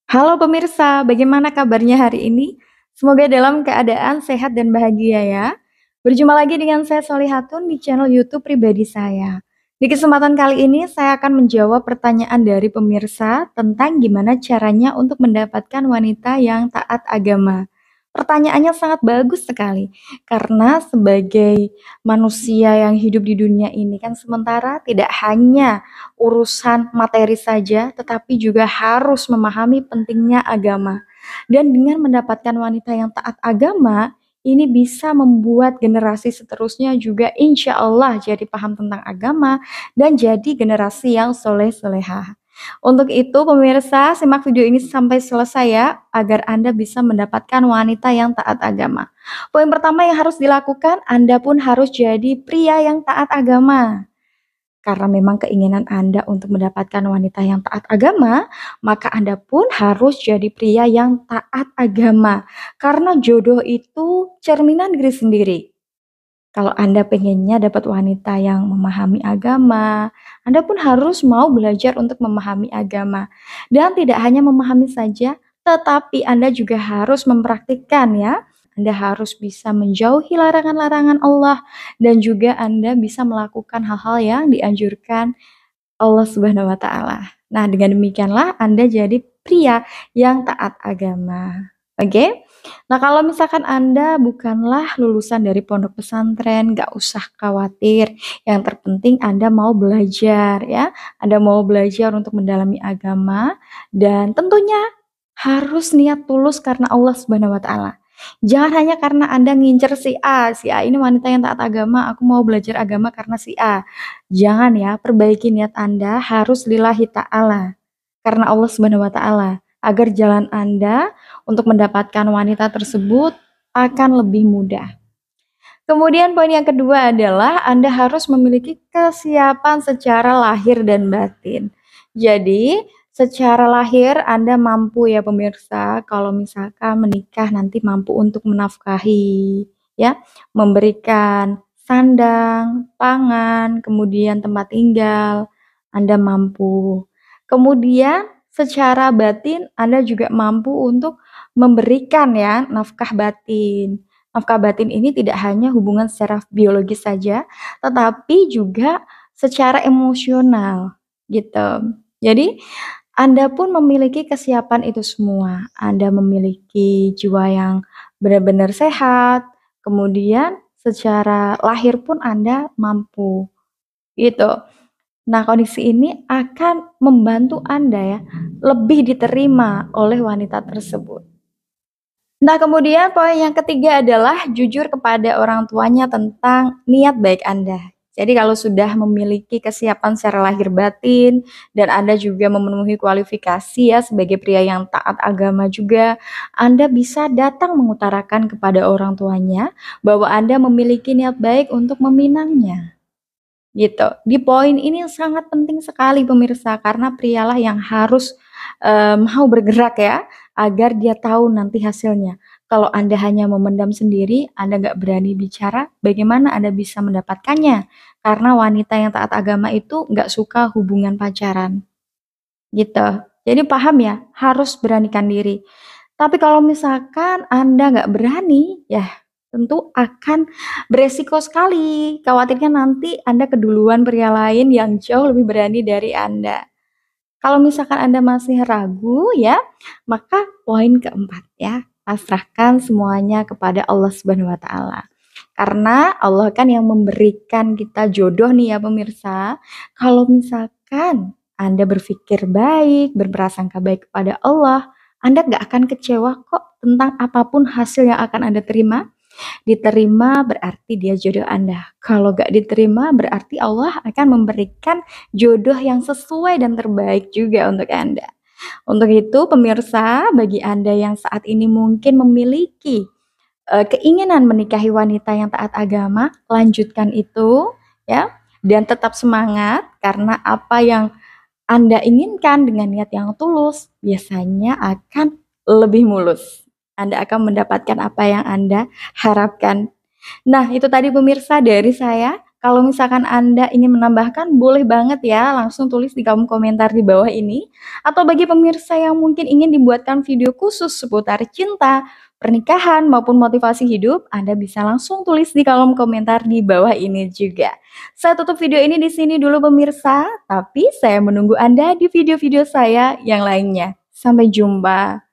Halo pemirsa, bagaimana kabarnya hari ini? Semoga dalam keadaan sehat dan bahagia ya. Berjumpa lagi dengan saya Solihatun di channel YouTube pribadi saya. Di kesempatan kali ini saya akan menjawab pertanyaan dari pemirsa tentang gimana caranya untuk mendapatkan wanita yang taat agama. Pertanyaannya sangat bagus sekali, karena sebagai manusia yang hidup di dunia ini kan sementara tidak hanya urusan materi saja, tetapi juga harus memahami pentingnya agama. Dan dengan mendapatkan wanita yang taat agama, ini bisa membuat generasi seterusnya juga insya Allah jadi paham tentang agama dan jadi generasi yang soleh-solehah. Untuk itu pemirsa, simak video ini sampai selesai ya, agar Anda bisa mendapatkan wanita yang taat agama. Poin pertama yang harus dilakukan, Anda pun harus jadi pria yang taat agama. Karena memang keinginan Anda untuk mendapatkan wanita yang taat agama, maka Anda pun harus jadi pria yang taat agama. Karena jodoh itu cerminan diri sendiri. Kalau Anda pengennya dapat wanita yang memahami agama, Anda pun harus mau belajar untuk memahami agama. Dan tidak hanya memahami saja, tetapi Anda juga harus mempraktikkan ya. Anda harus bisa menjauhi larangan-larangan Allah dan juga Anda bisa melakukan hal-hal yang dianjurkan Allah Subhanahu wa taala. Nah, dengan demikianlah Anda jadi pria yang taat agama. Oke? Nah, kalau misalkan Anda bukanlah lulusan dari pondok pesantren, nggak usah khawatir. Yang terpenting Anda mau belajar ya. Anda mau belajar untuk mendalami agama dan tentunya harus niat tulus karena Allah Subhanahu wa taala. Jangan hanya karena Anda ngincer si A ini wanita yang taat agama, aku mau belajar agama karena si A. Jangan ya, perbaiki niat Anda harus lillahi ta'ala, karena Allah Subhanahu wa taala, agar jalan Anda untuk mendapatkan wanita tersebut akan lebih mudah. Kemudian poin yang kedua adalah Anda harus memiliki kesiapan secara lahir dan batin. Jadi, secara lahir Anda mampu ya pemirsa, kalau misalkan menikah nanti mampu untuk menafkahi, ya, memberikan sandang, pangan, kemudian tempat tinggal, Anda mampu. Kemudian secara batin Anda juga mampu untuk memberikan ya nafkah batin. Nafkah batin ini tidak hanya hubungan secara biologis saja, tetapi juga secara emosional, gitu. Jadi, Anda pun memiliki kesiapan itu semua. Anda memiliki jiwa yang benar-benar sehat, kemudian secara lahir pun Anda mampu, gitu. Nah, kondisi ini akan membantu Anda ya, lebih diterima oleh wanita tersebut. Nah, kemudian poin yang ketiga adalah jujur kepada orang tuanya tentang niat baik Anda. Jadi kalau sudah memiliki kesiapan secara lahir batin dan Anda juga memenuhi kualifikasi ya sebagai pria yang taat agama juga, Anda bisa datang mengutarakan kepada orang tuanya bahwa Anda memiliki niat baik untuk meminangnya. Gitu. Di poin ini sangat penting sekali pemirsa, karena prialah yang harus, mau bergerak ya, agar dia tahu nanti hasilnya. Kalau Anda hanya memendam sendiri, Anda nggak berani bicara, bagaimana Anda bisa mendapatkannya? Karena wanita yang taat agama itu nggak suka hubungan pacaran, gitu. Jadi paham ya, harus beranikan diri. Tapi kalau misalkan Anda nggak berani, ya tentu akan beresiko sekali. Khawatirnya nanti Anda keduluan pria lain yang jauh lebih berani dari Anda. Kalau misalkan Anda masih ragu ya, maka poin keempat ya, pasrahkan semuanya kepada Allah Subhanahu wa taala. Karena Allah kan yang memberikan kita jodoh nih ya pemirsa. Kalau misalkan Anda berpikir baik, berprasangka baik kepada Allah, Anda nggak akan kecewa kok tentang apapun hasil yang akan Anda terima. Diterima berarti dia jodoh Anda. Kalau gak diterima berarti Allah akan memberikan jodoh yang sesuai dan terbaik juga untuk Anda. Untuk itu pemirsa, bagi Anda yang saat ini mungkin memiliki keinginan menikahi wanita yang taat agama, lanjutkan itu ya dan tetap semangat karena apa yang Anda inginkan dengan niat yang tulus biasanya akan lebih mulus. Anda akan mendapatkan apa yang Anda harapkan. Nah, itu tadi pemirsa dari saya. Kalau misalkan Anda ingin menambahkan, boleh banget ya langsung tulis di kolom komentar di bawah ini. Atau bagi pemirsa yang mungkin ingin dibuatkan video khusus seputar cinta, pernikahan, maupun motivasi hidup, Anda bisa langsung tulis di kolom komentar di bawah ini juga. Saya tutup video ini di sini dulu pemirsa, tapi saya menunggu Anda di video-video saya yang lainnya. Sampai jumpa.